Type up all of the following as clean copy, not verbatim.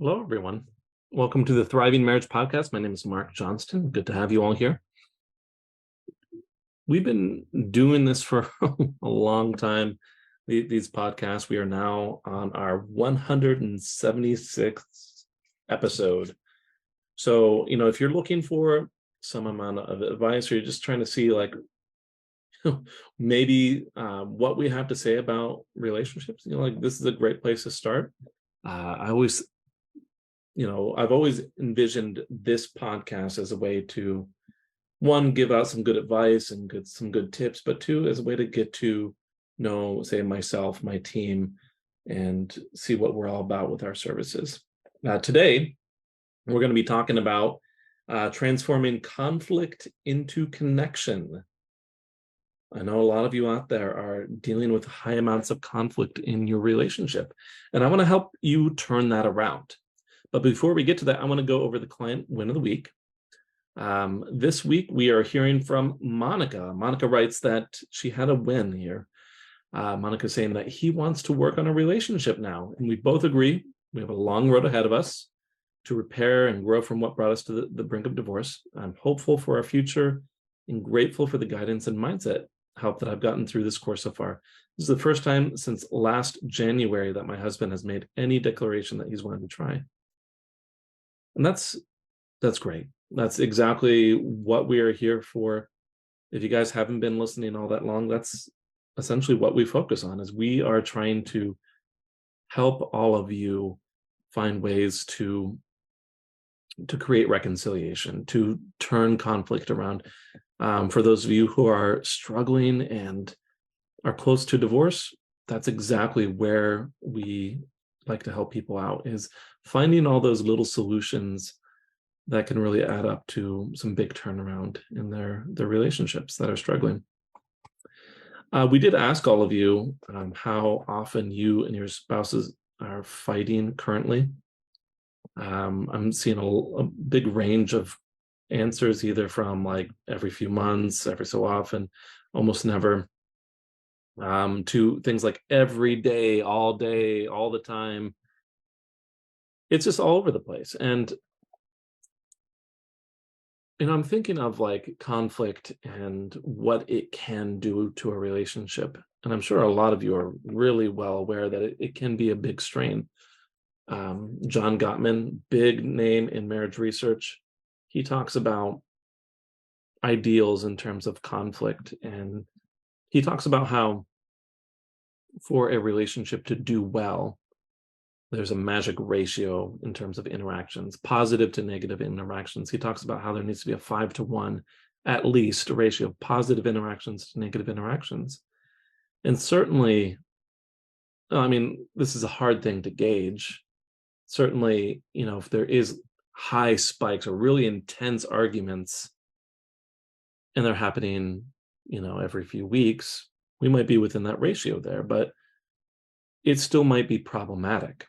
Hello, everyone. Welcome to the Thriving Marriage Podcast. My name is Marc Johnston. Good to have you all here. We've been doing this for a long time, these podcasts. We are now on our 176th episode. So, if you're looking for some amount of advice or you're just trying to see maybe what we have to say about relationships, this is a great place to start. I've always envisioned this podcast as a way to, one, give out some good advice and some good tips, but two, as a way to get to know, say, myself, my team, and see what we're all about with our services. Today, we're going to be talking about transforming conflict into connection. I know a lot of you out there are dealing with high amounts of conflict in your relationship, and I want to help you turn that around. But before we get to that, I want to go over the client win of the week. This week, we are hearing from Monica. Monica writes that she had a win here. Monica saying that he wants to work on a relationship now. And we both agree we have a long road ahead of us to repair and grow from what brought us to the brink of divorce. I'm hopeful for our future and grateful for the guidance and mindset help that I've gotten through this course so far. This is the first time since last January that my husband has made any declaration that he's wanted to try. And that's great. That's exactly what we are here for. If you guys haven't been listening all that long, that's essentially what we focus on, is we are trying to help all of you find ways to create reconciliation, to turn conflict around. For those of you who are struggling and are close to divorce, that's exactly where we like to help people out, is finding all those little solutions that can really add up to some big turnaround in their relationships that are struggling. We did ask all of you how often you and your spouses are fighting currently. I'm seeing a big range of answers, either from like every few months, every so often, almost never, to things like every day, all the time. It's just all over the place. And I'm thinking of like conflict and what it can do to a relationship. And I'm sure a lot of you are really well aware that it can be a big strain. John Gottman, big name in marriage research, he talks about ideals in terms of conflict. And he talks about how for a relationship to do well, there's a magic ratio in terms of interactions, positive to negative interactions. He talks about how there needs to be a 5-to-1, at least, a ratio of positive interactions to negative interactions. And certainly, I mean, this is a hard thing to gauge. Certainly, if there is high spikes or really intense arguments and they're happening, every few weeks, we might be within that ratio there, but it still might be problematic.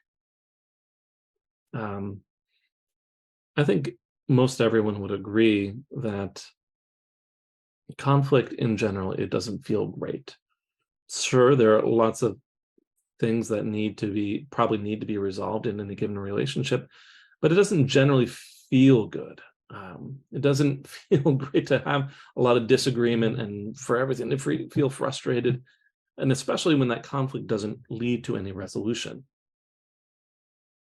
I think most everyone would agree that conflict in general, it doesn't feel great. Sure, there are lots of things that probably need to be resolved in any given relationship, but it doesn't generally feel good. It doesn't feel great to have a lot of disagreement and for everything to feel frustrated, and especially when that conflict doesn't lead to any resolution.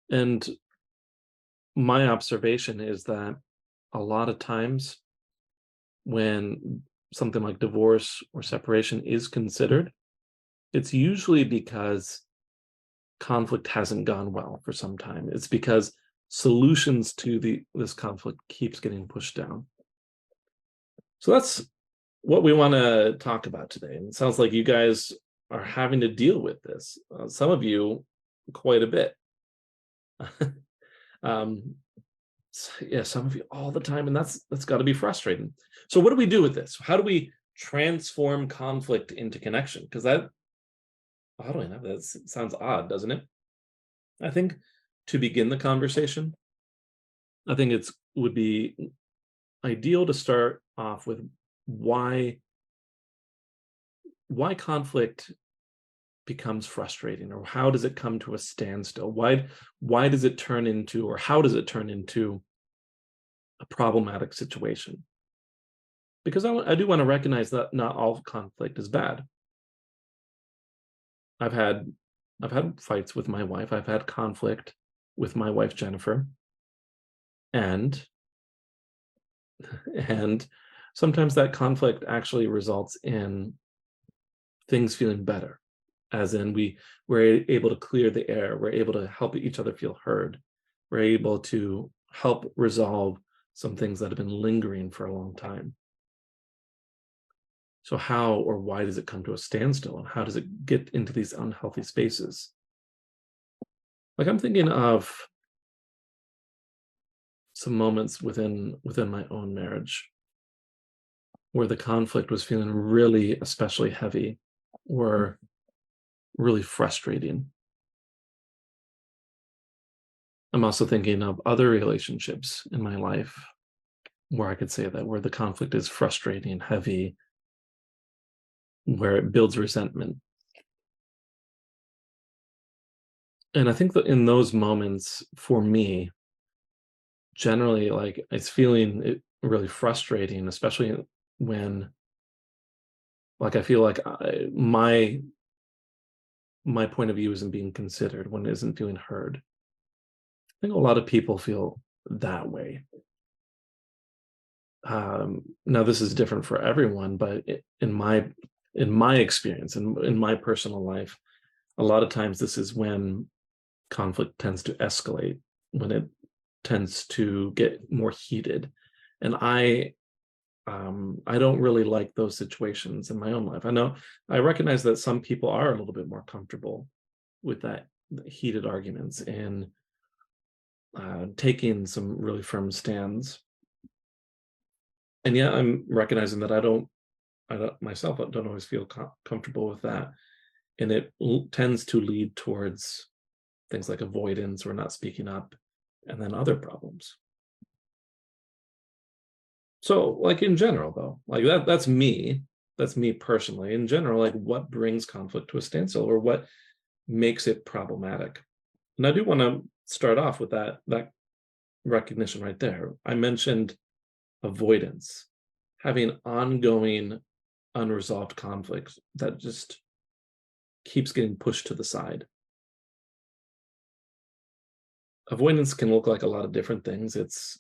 And my observation is that a lot of times when something like divorce or separation is considered, it's usually because conflict hasn't gone well for some time. It's because solutions to this conflict keeps getting pushed down. So that's what we want to talk about today. And it sounds like you guys are having to deal with this. Some of you quite a bit. Some of you all the time, and that's got to be frustrating. So what do we do with this? How do we transform conflict into connection? Because that sounds odd, doesn't it? I think to begin the conversation, I think it would be ideal to start off with why conflict becomes frustrating, or how does it come to a standstill? Why does it turn into, or how does it turn into a problematic situation? Because I do want to recognize that not all conflict is bad. I've had fights with my wife. I've had conflict with my wife Jennifer, and and sometimes that conflict actually results in things feeling better, as in we're able to clear the air, we're able to help each other feel heard, we're able to help resolve some things that have been lingering for a long time. So how or why does it come to a standstill, and how does it get into these unhealthy spaces? Like, I'm thinking of some moments within my own marriage where the conflict was feeling really especially heavy or really frustrating. I'm also thinking of other relationships in my life where I could say that, where the conflict is frustrating, heavy, where it builds resentment. And I think that in those moments, for me, generally, like, it's feeling really frustrating, especially when, like, I feel like my point of view isn't being considered, when it isn't feeling heard. I think a lot of people feel that way. Now, this is different for everyone, but in my experience, in my personal life, a lot of times this is when conflict tends to escalate, when it tends to get more heated, and I don't really like those situations in my own life. I recognize that some people are a little bit more comfortable with that heated arguments and taking some really firm stands. And yeah, I'm recognizing that I don't myself, I don't always feel comfortable with that. And it tends to lead towards things like avoidance or not speaking up, and then other problems. So, like, in general, though, like, that's me. That's me personally. In general, like, what brings conflict to a standstill, or what makes it problematic? And I do want to start off with that recognition right there. I mentioned avoidance, having ongoing unresolved conflicts that just keeps getting pushed to the side. Avoidance can look like a lot of different things. It's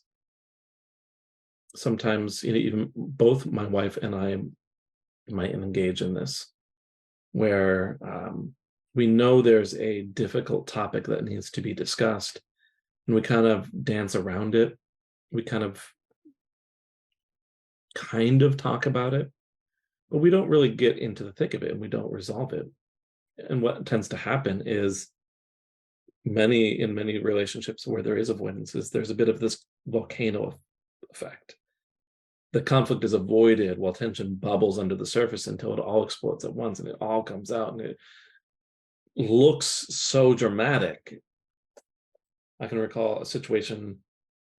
sometimes, even both my wife and I might engage in this, where we know there's a difficult topic that needs to be discussed, and we kind of dance around it. We kind of talk about it, but we don't really get into the thick of it, and we don't resolve it. And what tends to happen is, in many relationships where there is avoidance, is there's a bit of this volcano effect. The conflict is avoided while tension bubbles under the surface until it all explodes at once, and it all comes out, and it looks so dramatic. I can recall a situation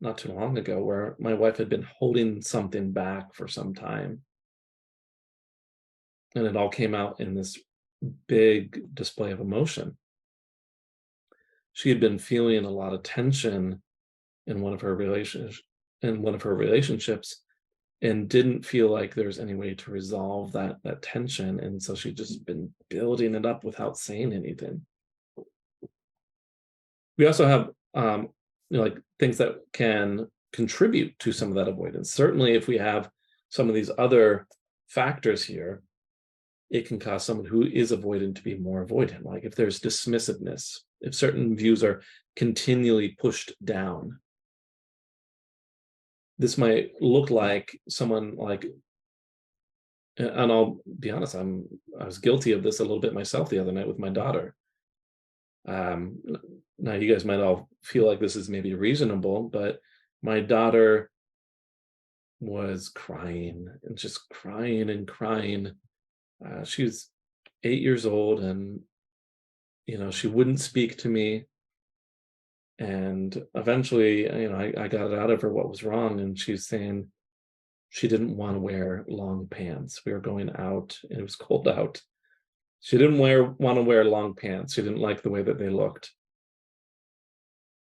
not too long ago where my wife had been holding something back for some time, and it all came out in this big display of emotion. She had been feeling a lot of tension in one of her relationships, and didn't feel like there's any way to resolve that tension, and so she'd just been building it up without saying anything. We also have like, things that can contribute to some of that avoidance. Certainly, if we have some of these other factors here, it can cause someone who is avoidant to be more avoidant. Like, if there's dismissiveness, if certain views are continually pushed down, this might look like someone, like, and I'll be honest, I was guilty of this a little bit myself the other night with my daughter. Now, you guys might all feel like this is maybe reasonable, but my daughter was crying, and just crying and crying. She was 8 years old, and she wouldn't speak to me. And eventually, I got it out of her what was wrong, and she's saying she didn't want to wear long pants. We were going out, and it was cold out, She didn't want to wear long pants. She didn't like the way that they looked.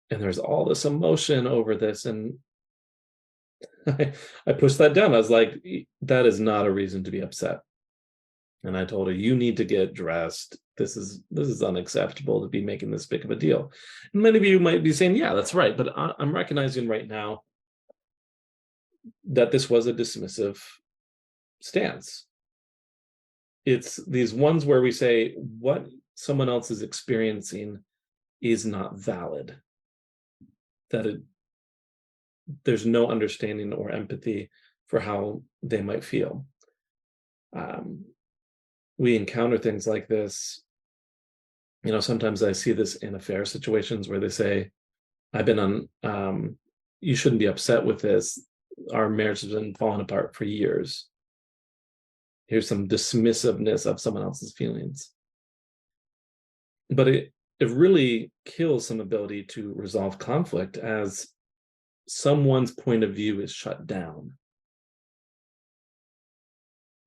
And there's all this emotion over this. And I pushed that down. I was like, that is not a reason to be upset. And I told her, you need to get dressed. This is unacceptable to be making this big of a deal. And many of you might be saying, yeah, that's right. But I'm recognizing right now that this was a dismissive stance. It's these ones where we say what someone else is experiencing is not valid, that there's no understanding or empathy for how they might feel. We encounter things like this. Sometimes I see this in affair situations where they say, I've been on, you shouldn't be upset with this. Our marriage has been falling apart for years. Here's some dismissiveness of someone else's feelings. But it really kills some ability to resolve conflict as someone's point of view is shut down.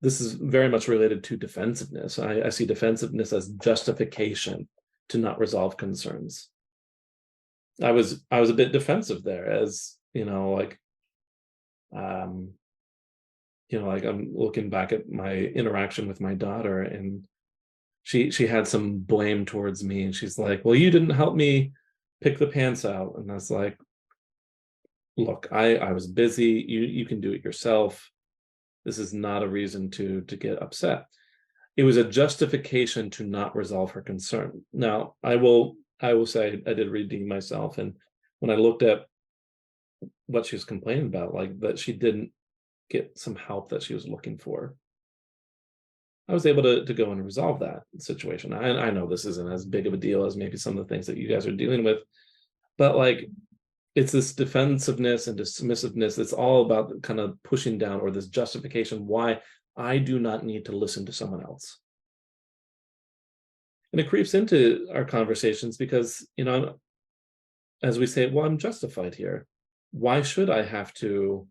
This is very much related to defensiveness. I see defensiveness as justification to not resolve concerns. I was a bit defensive there, as like I'm looking back at my interaction with my daughter, and she had some blame towards me, and she's like, well, you didn't help me pick the pants out. And I was like, look, I was busy. You can do it yourself. This is not a reason to get upset. It was a justification to not resolve her concern. Now, I will say I did redeem myself. And when I looked at what she was complaining about, like that she didn't get some help that she was looking for, I was able to go and resolve that situation. I know this isn't as big of a deal as maybe some of the things that you guys are dealing with, but like, it's this defensiveness and dismissiveness. It's all about kind of pushing down, or this justification why I do not need to listen to someone else. And it creeps into our conversations because, as we say, well, I'm justified here. Why should I have to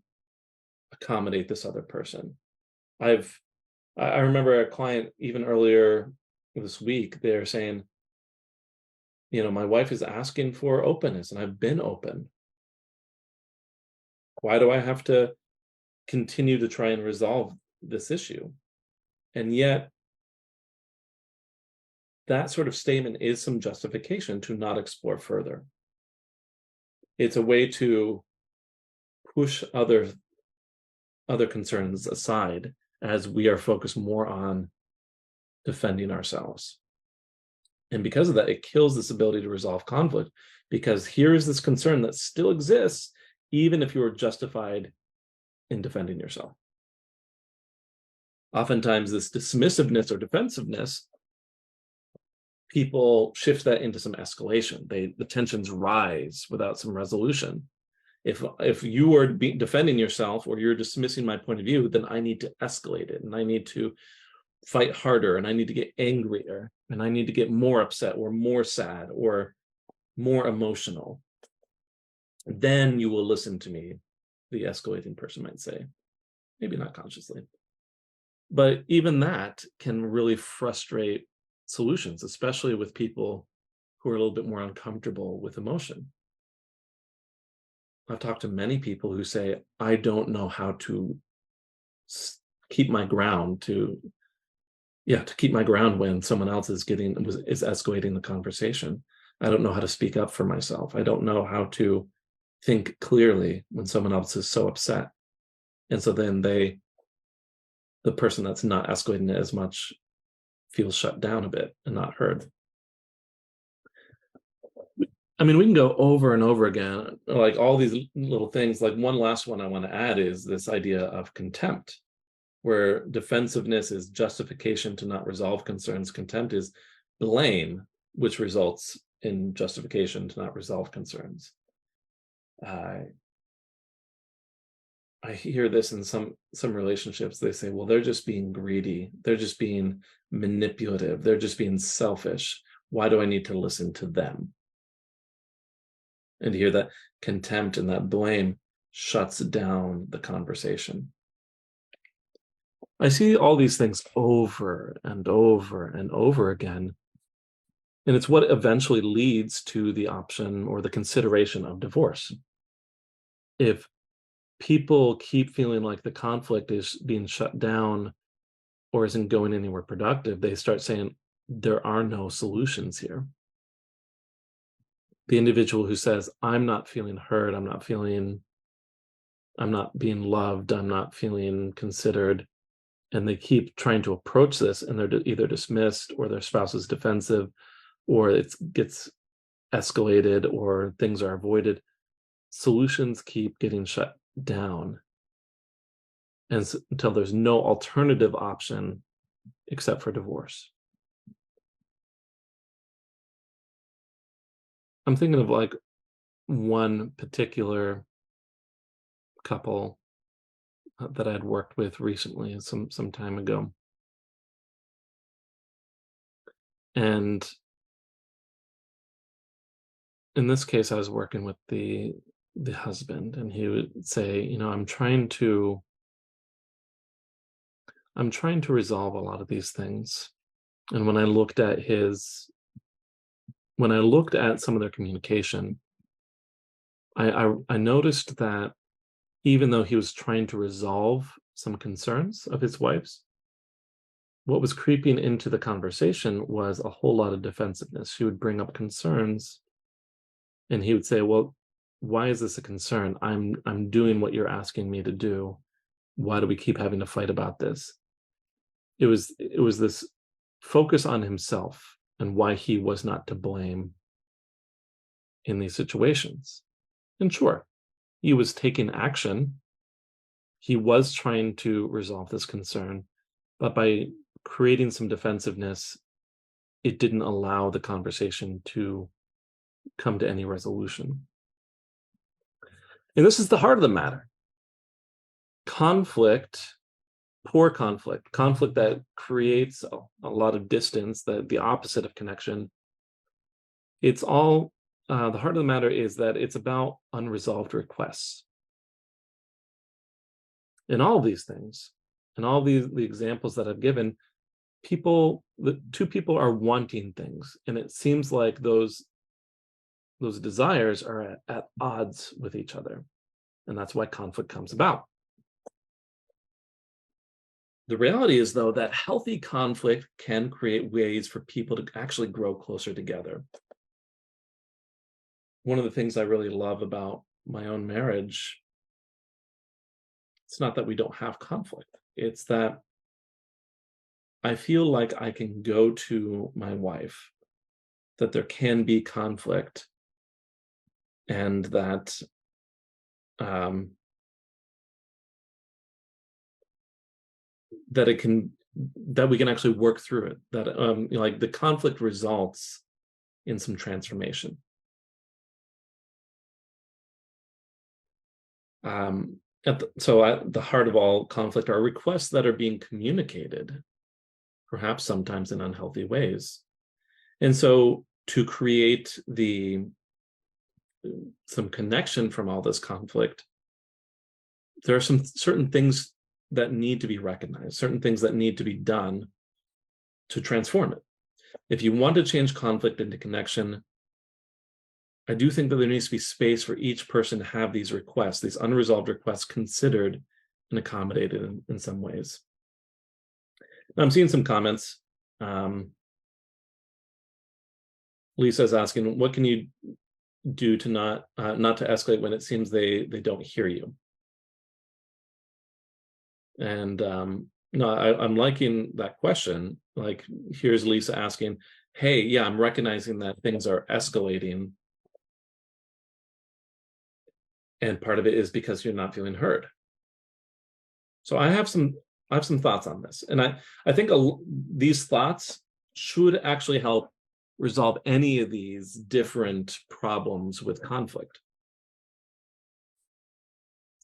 accommodate this other person? I remember a client even earlier this week, they're saying, my wife is asking for openness and I've been open. Why do I have to continue to try and resolve this issue? And yet, that sort of statement is some justification to not explore further. It's a way to push other concerns aside as we are focused more on defending ourselves. And because of that, it kills this ability to resolve conflict, because here is this concern that still exists, even if you are justified in defending yourself. Oftentimes, this dismissiveness or defensiveness, people shift that into some escalation. The tensions rise without some resolution. If you are defending yourself or you're dismissing my point of view, then I need to escalate it, and I need to fight harder, and I need to get angrier, and I need to get more upset or more sad or more emotional. Then you will listen to me, the escalating person might say, maybe not consciously. But even that can really frustrate solutions, especially with people who are a little bit more uncomfortable with emotion. I've talked to many people who say, I don't know how to keep my ground to keep my ground when someone else is escalating the conversation. I don't know how to speak up for myself. I don't know how to think clearly when someone else is so upset. And so then the person that's not escalating it as much feels shut down a bit and not heard. I mean, we can go over and over again, like all these little things. Like one last one I want to add is this idea of contempt, where defensiveness is justification to not resolve concerns. Contempt is blame, which results in justification to not resolve concerns. I hear this in some relationships. They say, well, they're just being greedy. They're just being manipulative. They're just being selfish. Why do I need to listen to them? And to hear that contempt and that blame shuts down the conversation. I see all these things over and over and over again. And it's what eventually leads to the option or the consideration of divorce. If people keep feeling like the conflict is being shut down or isn't going anywhere productive, they start saying, there are no solutions here. The individual who says, I'm not feeling heard, I'm not being loved, I'm not feeling considered, and they keep trying to approach this, and they're either dismissed or their spouse is defensive, or it gets escalated, or things are avoided. Solutions keep getting shut down, and until there's no alternative option except for divorce. I'm thinking of like one particular couple that I had worked with recently, some time ago. And in this case, I was working with the husband, and he would say, I'm trying to resolve a lot of these things. And when I looked at some of their communication, I noticed that even though he was trying to resolve some concerns of his wife's, what was creeping into the conversation was a whole lot of defensiveness. She would bring up concerns, and he would say, well, why is this a concern? I'm doing what you're asking me to do. Why do we keep having to fight about this? It was this focus on himself and why he was not to blame in these situations. And sure, he was taking action. He was trying to resolve this concern, but by creating some defensiveness, it didn't allow the conversation to come to any resolution. And this is the heart of the matter. Conflict, poor conflict that creates a lot of distance, the opposite of connection. It's all, the heart of the matter is that it's about unresolved requests. In all these things, in all the examples that I've given, the two people are wanting things, and it seems like those desires are at odds with each other, and that's why conflict comes about. The reality is, though, that healthy conflict can create ways for people to actually grow closer together. One of the things I really love about my own marriage, it's not that we don't have conflict, it's that I feel like I can go to my wife, that there can be conflict, and that that we can actually work through it, that like the conflict results in some transformation. So at the heart of all conflict are requests that are being communicated, perhaps sometimes in unhealthy ways. And so to create some connection from all this conflict, there are some certain things that need to be recognized, certain things that need to be done to transform it. If you want to change conflict into connection, I do think that there needs to be space for each person to have these requests, these unresolved requests, considered and accommodated in some ways. Now, I'm seeing some comments. Lisa's asking, what can you do to not to escalate when it seems they don't hear you? And no, I'm liking that question. Like, here's Lisa asking, hey, yeah, I'm recognizing that things are escalating, and part of it is because you're not feeling heard. So I have some thoughts on this, and I think these thoughts should actually help resolve any of these different problems with conflict.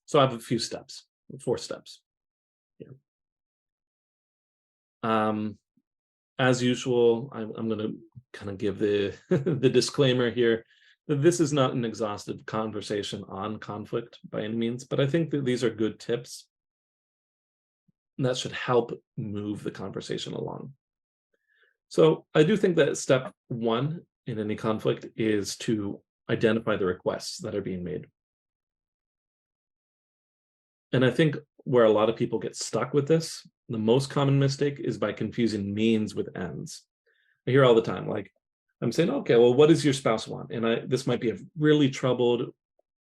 So I have a few steps, 4 steps. Yeah. As usual, I'm going to kind of give the the disclaimer here that this is not an exhaustive conversation on conflict by any means, but I think that these are good tips And that should help move the conversation along. So I do think that step one in any conflict is to identify the requests that are being made. And I think where a lot of people get stuck with this, the most common mistake is by confusing means with ends. I hear all the time, like, I'm saying, okay, well, what does your spouse want? And this might be a really troubled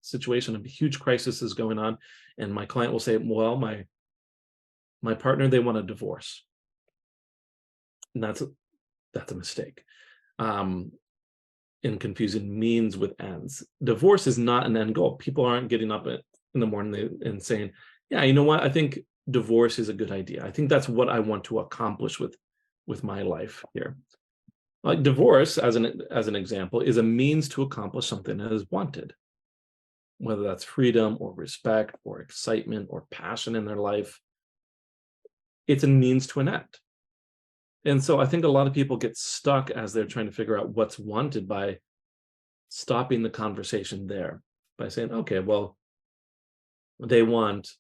situation, a huge crisis is going on. And my client will say, well, my partner, they want a divorce. And that's a mistake. In confusing means with ends. Divorce is not an end goal. People aren't getting up in the morning and saying, yeah, you know what? I think divorce is a good idea. I think that's what I want to accomplish with my life here. Like divorce, as an example, is a means to accomplish something that is wanted, whether that's freedom or respect or excitement or passion in their life. It's a means to an end. And so I think a lot of people get stuck as they're trying to figure out what's wanted by stopping the conversation there, by saying, okay, well, they want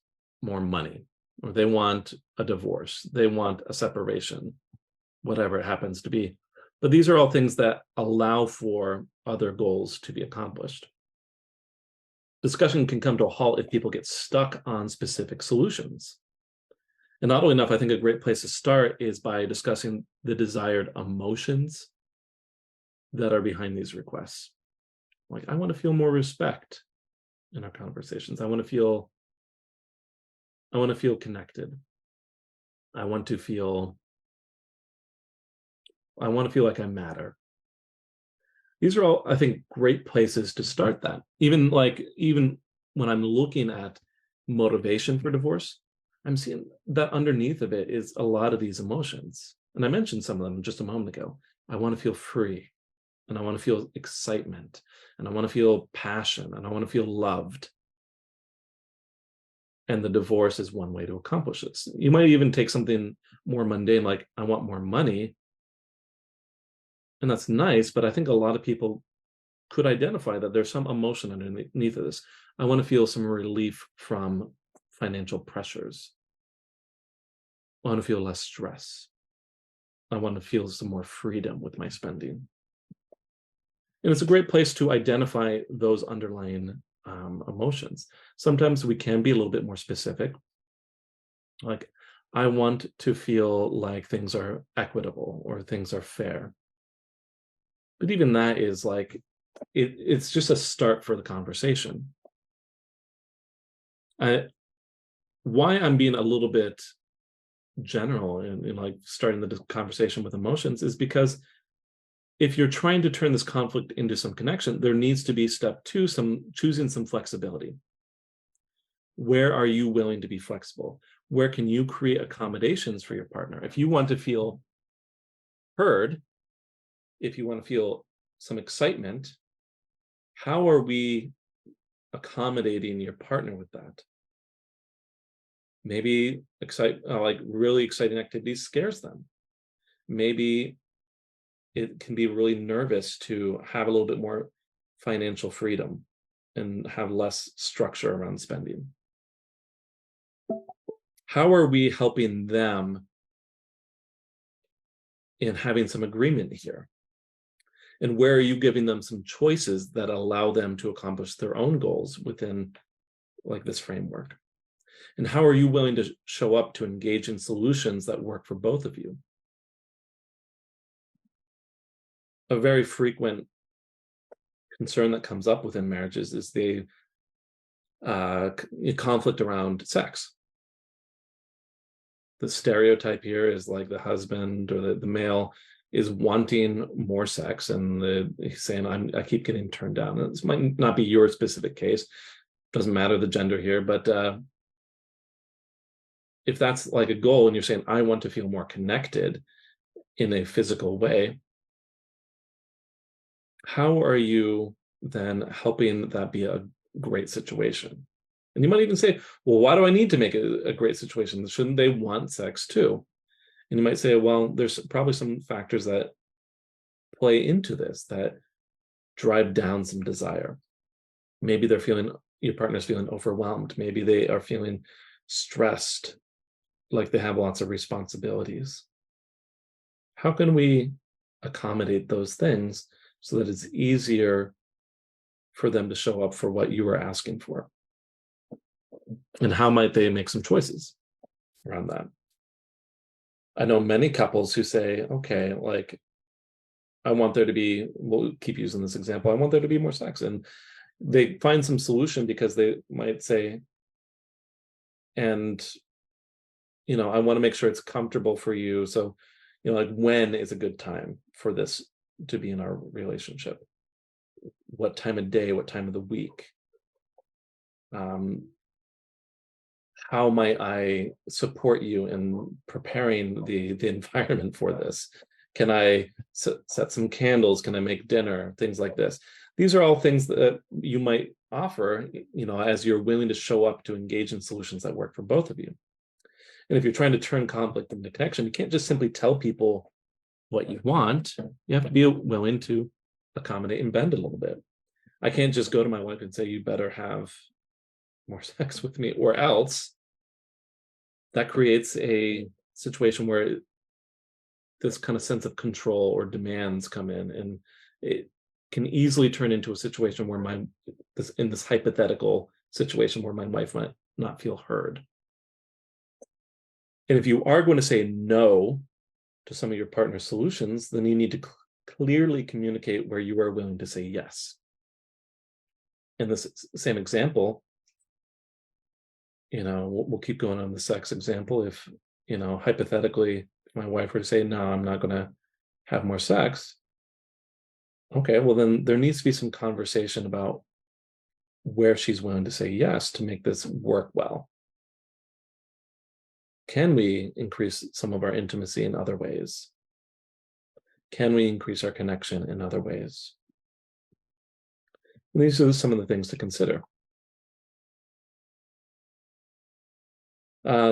more money, or they want a divorce, they want a separation, whatever it happens to be. But these are all things that allow for other goals to be accomplished. Discussion can come to a halt if people get stuck on specific solutions. And oddly enough, I think a great place to start is by discussing the desired emotions that are behind these requests. Like, I want to feel more respect in our conversations. I want to feel connected. I want to feel like I matter. These are all, I think, great places to start that. Even when I'm looking at motivation for divorce, I'm seeing that underneath of it is a lot of these emotions. And I mentioned some of them just a moment ago. I want to feel free, and I want to feel excitement, and I want to feel passion, and I want to feel loved. And the divorce is one way to accomplish this. You might even take something more mundane, like I want more money. And that's nice, but I think a lot of people could identify that there's some emotion underneath of this. I want to feel some relief from financial pressures. I want to feel less stress. I want to feel some more freedom with my spending. And it's a great place to identify those underlying emotions. Sometimes we can be a little bit more specific. Like, I want to feel like things are equitable or things are fair. But even that is like, it's just a start for the conversation. Why I'm being a little bit general in like starting the conversation with emotions is because if you're trying to turn this conflict into some connection, there needs to be step two, choosing some flexibility. Where are you willing to be flexible? Where can you create accommodations for your partner? If you want to feel heard, if you want to feel some excitement, how are we accommodating your partner with that? Maybe like really exciting activities scares them. Maybe it can be really nervous to have a little bit more financial freedom and have less structure around spending. How are we helping them in having some agreement here? And where are you giving them some choices that allow them to accomplish their own goals within like this framework? And how are you willing to show up to engage in solutions that work for both of you? A very frequent concern that comes up within marriages is the conflict around sex. The stereotype here is like the husband or the male is wanting more sex, and he's saying, I keep getting turned down. And this might not be your specific case. Doesn't matter the gender here, but if that's like a goal and you're saying, I want to feel more connected in a physical way, how are you then helping that be a great situation? And you might even say, well, why do I need to make it a great situation? Shouldn't they want sex too? And you might say, well, there's probably some factors that play into this that drive down some desire. Maybe your partner's feeling overwhelmed. Maybe they are feeling stressed. like they have lots of responsibilities. How can we accommodate those things so that it's easier for them to show up for what you are asking for? And how might they make some choices around that? I know many couples who say, okay, like, I want there to be, we'll keep using this example, I want there to be more sex. And they find some solution because they might say, and, I want to make sure it's comfortable for you. So, like, when is a good time for this to be in our relationship? What time of day, what time of the week? How might I support you in preparing the environment for this? Can I set some candles? Can I make dinner? Things like this. These are all things that you might offer, as you're willing to show up to engage in solutions that work for both of you. And if you're trying to turn conflict into connection, you can't just simply tell people what you want. You have to be willing to accommodate and bend a little bit. I can't just go to my wife and say, you better have more sex with me, or else. That creates a situation where this kind of sense of control or demands come in, and it can easily turn into a situation where in this hypothetical situation where my wife might not feel heard. And if you are going to say no to some of your partner's solutions, then you need to clearly communicate where you are willing to say yes. In this same example, we'll keep going on the sex example. If, hypothetically, if my wife were to say, no, I'm not going to have more sex. Okay, well, then there needs to be some conversation about where she's willing to say yes to make this work well. Can we increase some of our intimacy in other ways? Can we increase our connection in other ways? And these are some of the things to consider.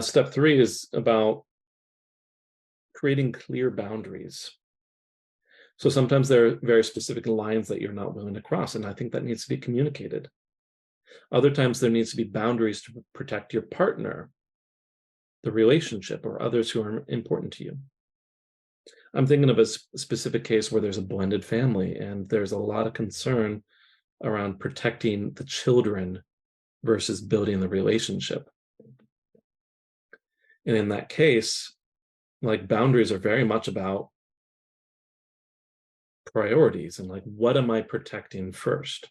Step 3 is about creating clear boundaries. So sometimes there are very specific lines that you're not willing to cross, and I think that needs to be communicated. Other times there needs to be boundaries to protect your partner, the relationship, or others who are important to you. I'm thinking of a specific case where there's a blended family, and there's a lot of concern around protecting the children versus building the relationship. And in that case, like, boundaries are very much about priorities and, like, what am I protecting first?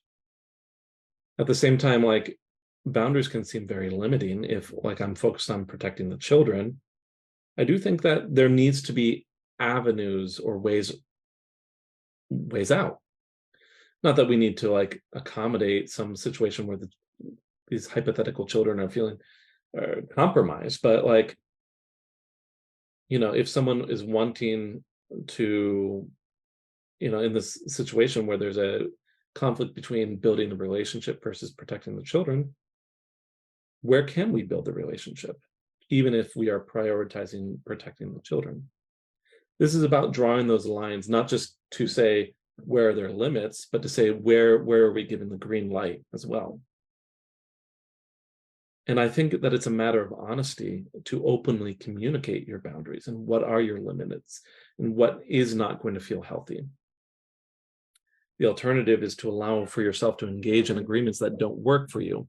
At the same time, like, boundaries can seem very limiting if, like, I'm focused on protecting the children. I do think that there needs to be avenues or ways out. Not that we need to, like, accommodate some situation where these hypothetical children are feeling compromised, but, like, if someone is wanting to, in this situation where there's a conflict between building a relationship versus protecting the children, where can we build the relationship, even if we are prioritizing protecting the children? This is about drawing those lines, not just to say where are their limits, but to say where are we giving the green light as well. And I think that it's a matter of honesty to openly communicate your boundaries and what are your limits and what is not going to feel healthy. The alternative is to allow for yourself to engage in agreements that don't work for you,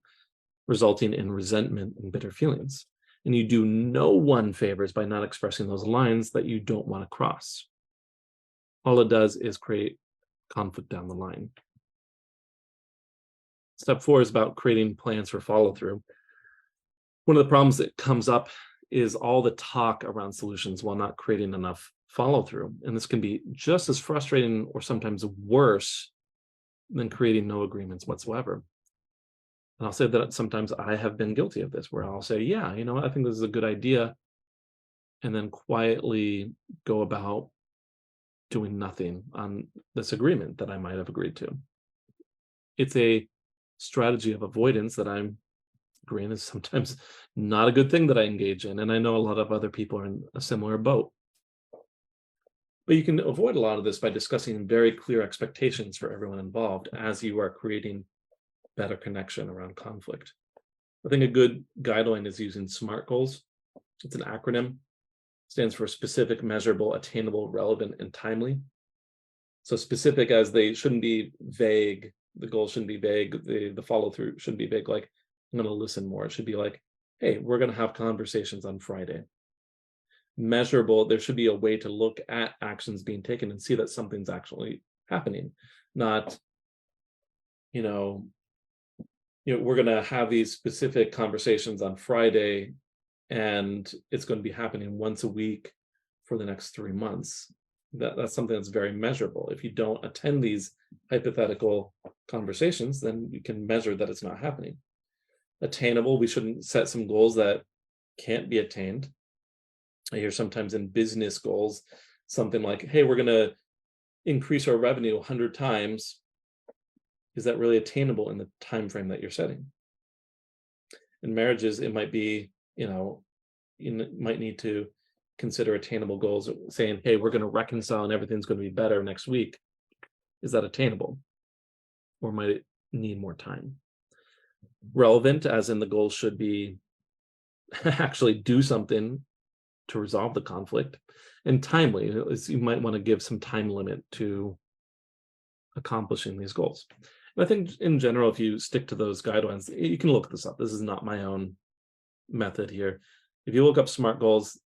resulting in resentment and bitter feelings. And you do no one favors by not expressing those lines that you don't want to cross. All it does is create conflict down the line. Step 4 is about creating plans for follow-through. One of the problems that comes up is all the talk around solutions while not creating enough follow-through. And this can be just as frustrating or sometimes worse than creating no agreements whatsoever. And I'll say that sometimes I have been guilty of this, where I'll say, yeah, I think this is a good idea, and then quietly go about doing nothing on this agreement that I might have agreed to. It's a strategy of avoidance that I'm agreeing is sometimes not a good thing that I engage in. And I know a lot of other people are in a similar boat. But you can avoid a lot of this by discussing very clear expectations for everyone involved as you are creating better connection around conflict. I think a good guideline is using SMART goals. It's an acronym. Stands for specific, measurable, attainable, relevant, and timely. So specific, as they shouldn't be vague. The goal shouldn't be vague. The follow through shouldn't be vague. Like, I'm going to listen more. It should be like, hey, we're going to have conversations on Friday. Measurable, there should be a way to look at actions being taken and see that something's actually happening. Not, we're going to have these specific conversations on Friday, and it's going to be happening once a week for the next 3 months. That's something that's very measurable. If you don't attend these hypothetical conversations, then you can measure that it's not happening. Attainable, we shouldn't set some goals that can't be attained. I hear sometimes in business goals, something like, hey, we're going to increase our revenue 100 times. Is that really attainable in the time frame that you're setting? In marriages, it might be, you might need to consider attainable goals, saying, hey, we're going to reconcile and everything's going to be better next week. Is that attainable? Or might it need more time? Relevant, as in the goal should be actually do something to resolve the conflict. And timely, you might want to give some time limit to accomplishing these goals. And I think in general, if you stick to those guidelines, you can look this up. This is not my own method here. If you look up SMART goals,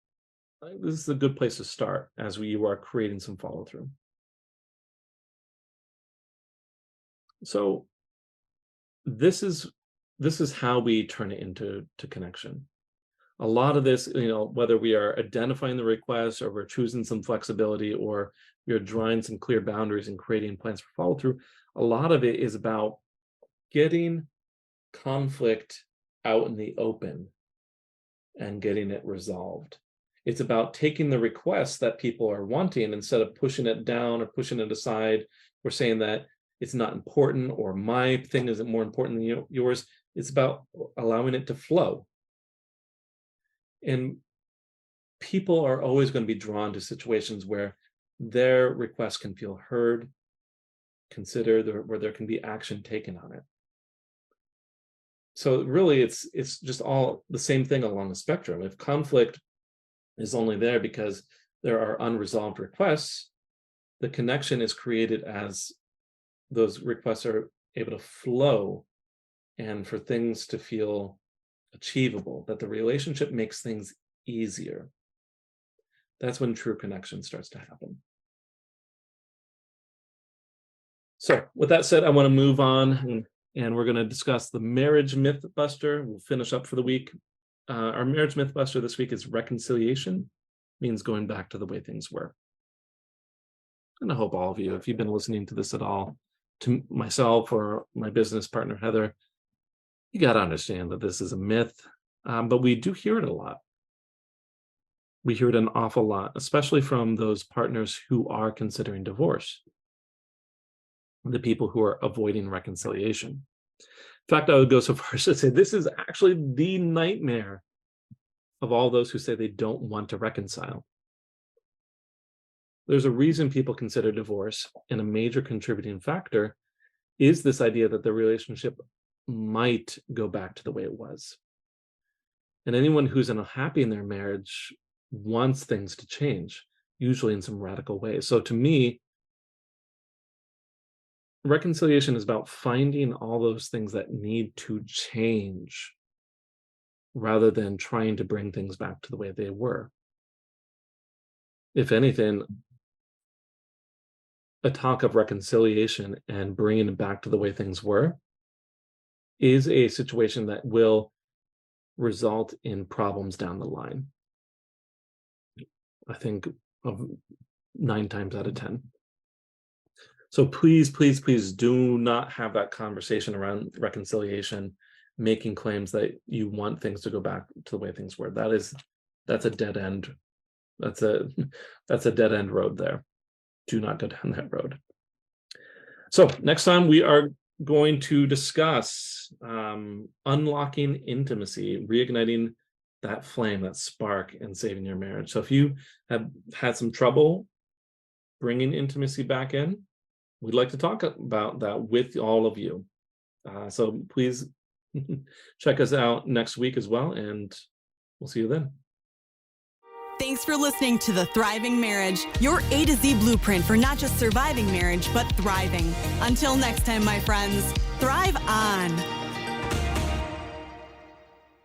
this is a good place to start as you are creating some follow through. So this is how we turn it into connection. A lot of this, whether we are identifying the request or we're choosing some flexibility or we're drawing some clear boundaries and creating plans for follow through, a lot of it is about getting conflict out in the open and getting it resolved. It's about taking the requests that people are wanting, instead of pushing it down or pushing it aside or saying that it's not important or my thing isn't more important than yours. It's about allowing it to flow. And people are always going to be drawn to situations where their requests can feel heard, considered, where there can be action taken on it. So really, it's just all the same thing along the spectrum. If conflict is only there because there are unresolved requests, the connection is created as those requests are able to flow and for things to feel achievable, that the relationship makes things easier. That's when true connection starts to happen. So with that said, I want to move on, and we're going to discuss the marriage myth buster. We'll finish up for the week. Our marriage myth buster this week is reconciliation, means going back to the way things were. And I hope all of you, if you've been listening to this at all, to myself or my business partner, Heather, you got to understand that this is a myth, but we do hear it a lot. We hear it an awful lot, especially from those partners who are considering divorce, the people who are avoiding reconciliation. In fact, I would go so far as to say this is actually the nightmare of all those who say they don't want to reconcile. There's a reason people consider divorce, and a major contributing factor is this idea that the relationship might go back to the way it was. And anyone who's unhappy in their marriage wants things to change, usually in some radical ways. So to me, reconciliation is about finding all those things that need to change rather than trying to bring things back to the way they were. If anything, a talk of reconciliation and bringing it back to the way things were is a situation that will result in problems down the line. I think of 9 times out of 10. So please, please, please do not have that conversation around reconciliation, making claims that you want things to go back to the way things were. That's a dead end. That's a dead end road there. Do not go down that road. So next time we are going to discuss unlocking intimacy, reigniting that flame, that spark, and saving your marriage. So if you have had some trouble bringing intimacy back in, we'd like to talk about that with all of you. So please check us out next week as well, and we'll see you then. Thanks for listening to The Thriving Marriage, your A to Z blueprint for not just surviving marriage, but thriving. Until next time, my friends, thrive on.